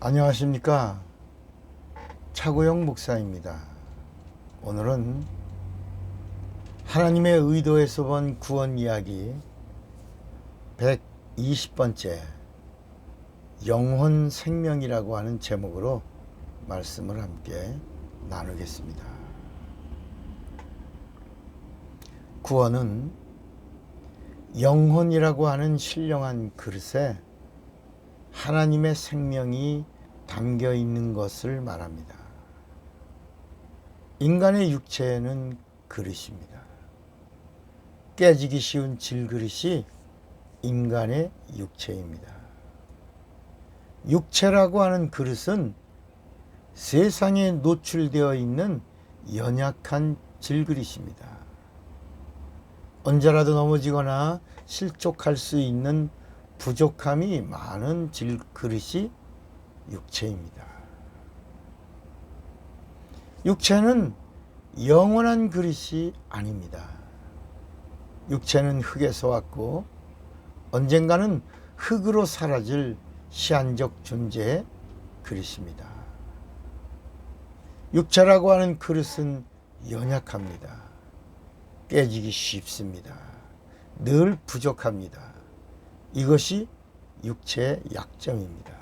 안녕하십니까. 차고영 목사입니다. 오늘은 하나님의 의도에서 본 구원 이야기 120번째 영혼 생명이라고 하는 제목으로 말씀을 함께 나누겠습니다. 구원은 영혼이라고 하는 신령한 그릇에 하나님의 생명이 담겨 있는 것을 말합니다. 인간의 육체는 그릇입니다. 깨지기 쉬운 질그릇이 인간의 육체입니다. 육체라고 하는 그릇은 세상에 노출되어 있는 연약한 질그릇입니다. 언제라도 넘어지거나 실족할 수 있는 부족함이 많은 질그릇이 육체입니다. 육체는 영원한 그릇이 아닙니다. 육체는 흙에서 왔고 언젠가는 흙으로 사라질 시한적 존재의 그릇입니다. 육체라고 하는 그릇은 연약합니다. 깨지기 쉽습니다. 늘 부족합니다. 이것이 육체의 약점입니다.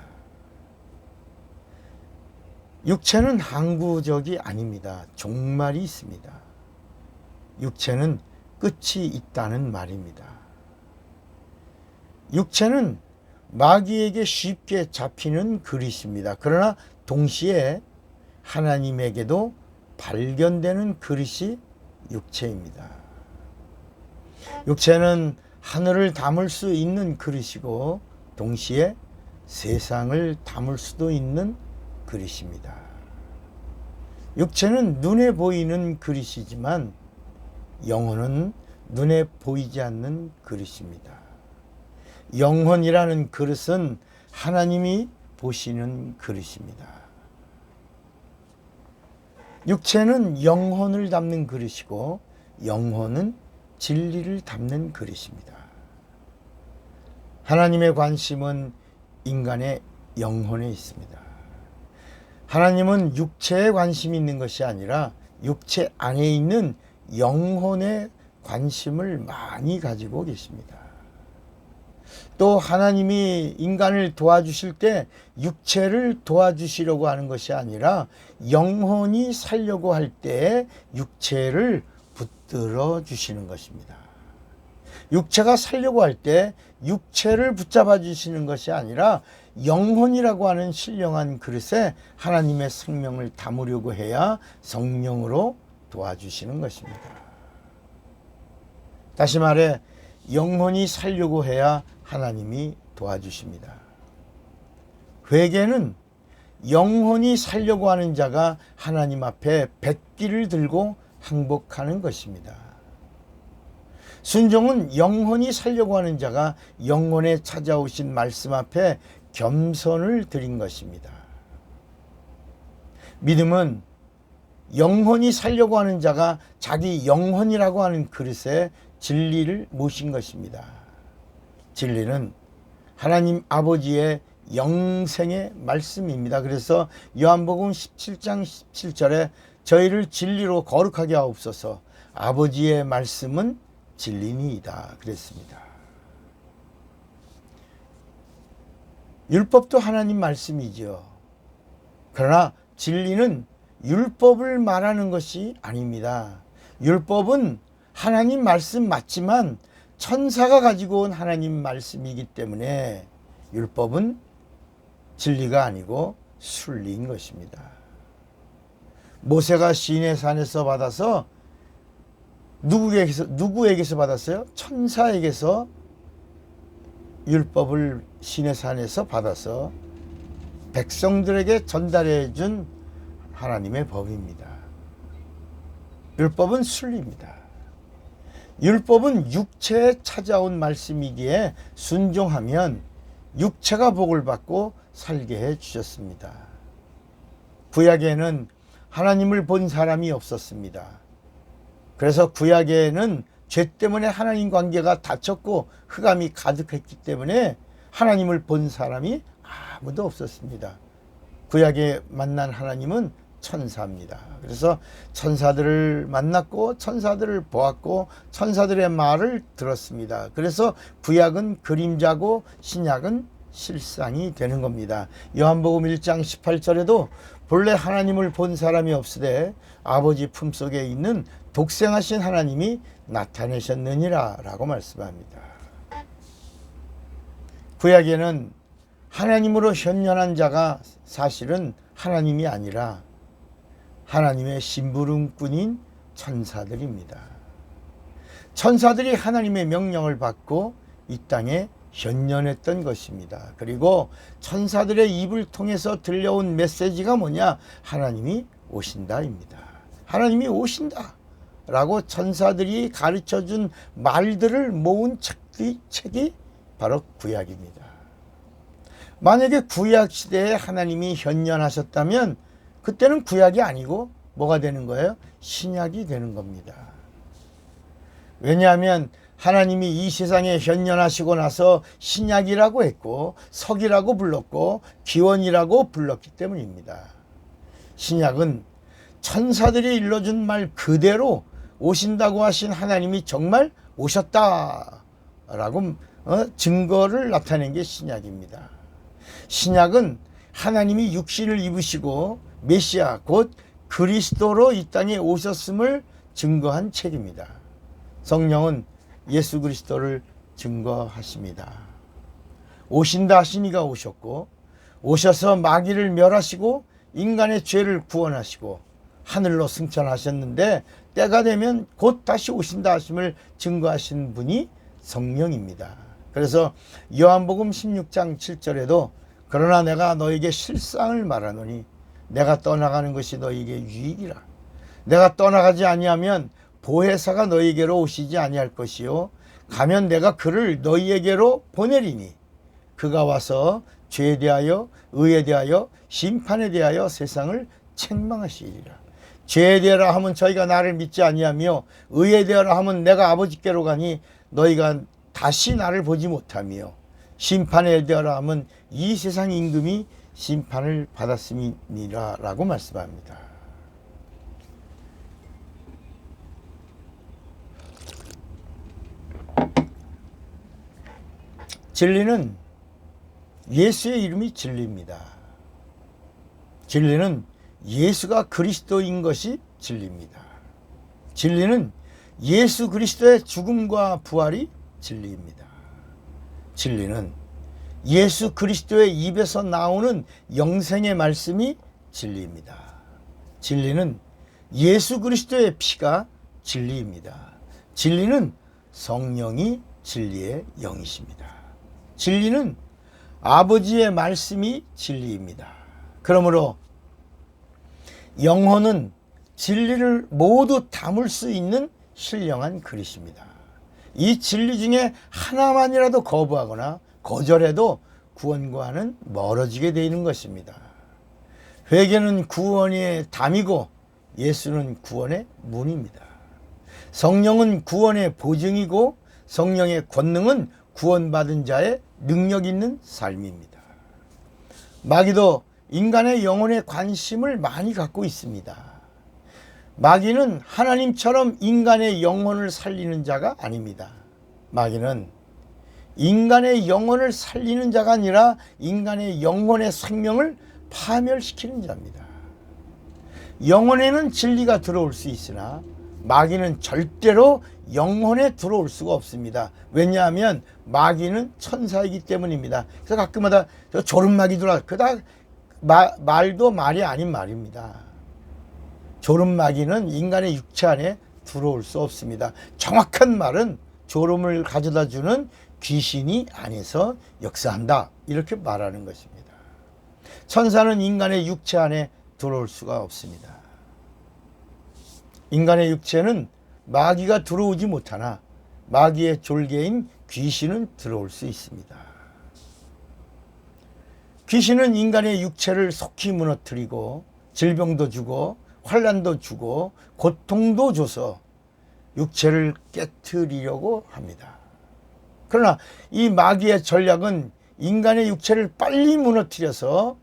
육체는 항구적이 아닙니다. 종말이 있습니다. 육체는 끝이 있다는 말입니다. 육체는 마귀에게 쉽게 잡히는 그릇입니다. 그러나 동시에 하나님에게도 발견되는 그릇이 육체입니다. 육체는 하늘을 담을 수 있는 그릇이고 동시에 세상을 담을 수도 있는 그릇입니다. 육체는 눈에 보이는 그릇이지만 영혼은 눈에 보이지 않는 그릇입니다. 영혼이라는 그릇은 하나님이 보시는 그릇입니다. 육체는 영혼을 담는 그릇이고 영혼은 진리를 담는 그릇입니다. 하나님의 관심은 인간의 영혼에 있습니다. 하나님은 육체에 관심이 있는 것이 아니라 육체 안에 있는 영혼에 관심을 많이 가지고 계십니다. 또 하나님이 인간을 도와주실 때 육체를 도와주시려고 하는 것이 아니라 영혼이 살려고 할 때 육체를 붙들어 주시는 것입니다. 육체가 살려고 할 때 육체를 붙잡아 주시는 것이 아니라 영혼이라고 하는 신령한 그릇에 하나님의 생명을 담으려고 해야 성령으로 도와주시는 것입니다. 다시 말해 영혼이 살려고 해야 하나님이 도와주십니다. 회개는 영혼이 살려고 하는 자가 하나님 앞에 백기를 들고 항복하는 것입니다. 순종은 영혼이 살려고 하는 자가 영혼에 찾아오신 말씀 앞에 겸손을 드린 것입니다. 믿음은 영혼이 살려고 하는 자가 자기 영혼이라고 하는 그릇에 진리를 모신 것입니다. 진리는 하나님 아버지의 영생의 말씀입니다. 그래서 요한복음 17장 17절에 저희를 진리로 거룩하게 하옵소서, 아버지의 말씀은 진리니이다 그랬습니다. 율법도 하나님 말씀이죠. 그러나 진리는 율법을 말하는 것이 아닙니다. 율법은 하나님 말씀 맞지만 천사가 가지고 온 하나님 말씀이기 때문에 율법은 진리가 아니고 순리인 것입니다. 모세가 시내산에서 받아서 누구에게서 받았어요? 천사에게서 율법을 시내산에서 받아서 백성들에게 전달해 준 하나님의 법입니다. 율법은 순리입니다. 율법은 육체에 찾아온 말씀이기에 순종하면 육체가 복을 받고 살게 해 주셨습니다. 구약에는 하나님을 본 사람이 없었습니다. 그래서 구약에는 죄 때문에 하나님 관계가 닫혔고 흑암이 가득했기 때문에 하나님을 본 사람이 아무도 없었습니다. 구약에 만난 하나님은 천사입니다. 그래서 천사들을 만났고 천사들을 보았고 천사들의 말을 들었습니다. 그래서 구약은 그림자고 신약은 실상이 되는 겁니다. 요한복음 1장 18절에도 본래 하나님을 본 사람이 없으되 아버지 품속에 있는 독생하신 하나님이 나타내셨느니라 라고 말씀합니다. 구약에는 하나님으로 현현한 자가 사실은 하나님이 아니라 하나님의 심부름꾼인 천사들입니다. 천사들이 하나님의 명령을 받고 이 땅에 현현했던 것입니다. 그리고 천사들의 입을 통해서 들려온 메시지가 뭐냐? 하나님이 오신다입니다. 하나님이 오신다 라고 천사들이 가르쳐준 말들을 모은 책이 바로 구약입니다. 만약에 구약 시대에 하나님이 현현하셨다면 그때는 구약이 아니고 뭐가 되는 거예요? 신약이 되는 겁니다. 왜냐하면 하나님이 이 세상에 현현하시고 나서 신약이라고 했고 석이라고 불렀고 기원이라고 불렀기 때문입니다. 신약은 천사들이 일러준 말 그대로 오신다고 하신 하나님이 정말 오셨다라고 증거를 나타낸 게 신약입니다. 신약은 하나님이 육신을 입으시고 메시아 곧 그리스도로 이 땅에 오셨음을 증거한 책입니다. 성령은 예수 그리스도를 증거하십니다. 오신다 하신 이가 오셨고 오셔서 마귀를 멸하시고 인간의 죄를 구원하시고 하늘로 승천하셨는데 때가 되면 곧 다시 오신다 하심을 증거하신 분이 성령입니다. 그래서 요한복음 16장 7절에도 그러나 내가 너에게 실상을 말하노니 내가 떠나가는 것이 너에게 유익이라. 내가 떠나가지 아니하면 보혜사가 너희에게로 오시지 아니할 것이요 가면 내가 그를 너희에게로 보내리니 그가 와서 죄에 대하여 의에 대하여 심판에 대하여 세상을 책망하시리라. 죄에 대하라 하면 저희가 나를 믿지 아니하며 의에 대하라 하면 내가 아버지께로 가니 너희가 다시 나를 보지 못하며 심판에 대하라 하면 이 세상 임금이 심판을 받았음이니라 라고 말씀합니다. 진리는 예수의 이름이 진리입니다. 진리는 예수가 그리스도인 것이 진리입니다. 진리는 예수 그리스도의 죽음과 부활이 진리입니다. 진리는 예수 그리스도의 입에서 나오는 영생의 말씀이 진리입니다. 진리는 예수 그리스도의 피가 진리입니다. 진리는 성령이 진리의 영이십니다. 진리는 아버지의 말씀이 진리입니다. 그러므로 영혼은 진리를 모두 담을 수 있는 신령한 그릇입니다. 이 진리 중에 하나만이라도 거부하거나 거절해도 구원과는 멀어지게 되는 것입니다. 회개는 구원의 담이고 예수는 구원의 문입니다. 성령은 구원의 보증이고 성령의 권능은 구원받은 자의 능력 있는 삶입니다. 마귀도 인간의 영혼에 관심을 많이 갖고 있습니다. 마귀는 하나님처럼 인간의 영혼을 살리는 자가 아닙니다. 마귀는 인간의 영혼을 살리는 자가 아니라 인간의 영혼의 생명을 파멸시키는 자입니다. 영혼에는 진리가 들어올 수 있으나 마귀는 절대로 영혼에 들어올 수가 없습니다. 왜냐하면 마귀는 천사이기 때문입니다. 그래서 가끔마다 조름마귀 들어와. 그다 말도 말이 아닌 말입니다. 조름마귀는 인간의 육체 안에 들어올 수 없습니다. 정확한 말은 졸음을 가져다 주는 귀신이 안에서 역사한다. 이렇게 말하는 것입니다. 천사는 인간의 육체 안에 들어올 수가 없습니다. 인간의 육체는 마귀가 들어오지 못하나 마귀의 졸개인 귀신은 들어올 수 있습니다. 귀신은 인간의 육체를 속히 무너뜨리고 질병도 주고 환난도 주고 고통도 줘서 육체를 깨트리려고 합니다. 그러나 이 마귀의 전략은 인간의 육체를 빨리 무너뜨려서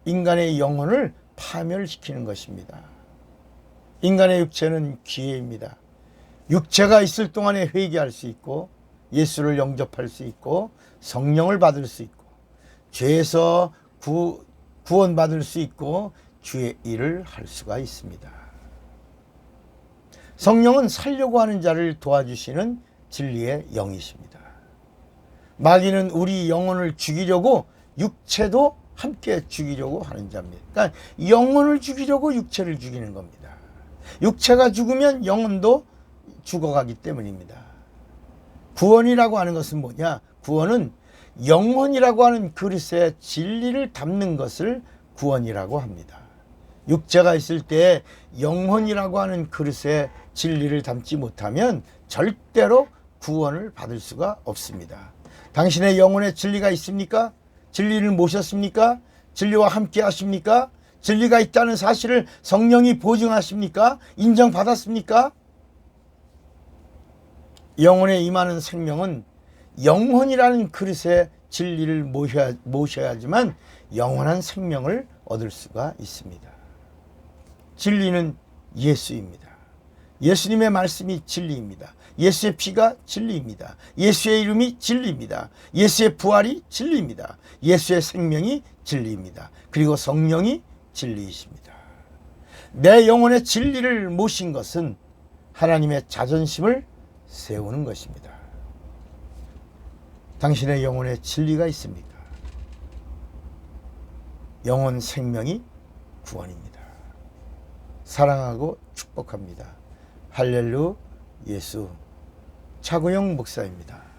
인간의 영혼을 파멸시키는 것입니다. 인간의 육체는 기회입니다. 육체가 있을 동안에 회개할 수 있고 예수를 영접할 수 있고 성령을 받을 수 있고 죄에서 구원받을 수 있고 주의 일을 할 수가 있습니다. 성령은 살려고 하는 자를 도와주시는 진리의 영이십니다. 마귀는 우리 영혼을 죽이려고 육체도 함께 죽이려고 하는 자입니다. 그러니까 영혼을 죽이려고 육체를 죽이는 겁니다. 육체가 죽으면 영혼도 죽어가기 때문입니다. 구원이라고 하는 것은 뭐냐? 구원은 영혼이라고 하는 그릇에 진리를 담는 것을 구원이라고 합니다. 육체가 있을 때 영혼이라고 하는 그릇에 진리를 담지 못하면 절대로 구원을 받을 수가 없습니다. 당신의 영혼에 진리가 있습니까? 진리를 모셨습니까? 진리와 함께 하십니까? 진리가 있다는 사실을 성령이 보증하십니까? 인정받았습니까? 영혼에 임하는 생명은 영혼이라는 그릇에 진리를 모셔야지만 영원한 생명을 얻을 수가 있습니다. 진리는 예수입니다. 예수님의 말씀이 진리입니다. 예수의 피가 진리입니다. 예수의 이름이 진리입니다. 예수의 부활이 진리입니다. 예수의 생명이 진리입니다. 그리고 성령이 진리이십니다. 내 영혼의 진리를 모신 것은 하나님의 자존심을 세우는 것입니다. 당신의 영혼에 진리가 있습니까? 영혼 생명이 구원입니다. 사랑하고 축복합니다. 할렐루 예수. 차구영 목사입니다.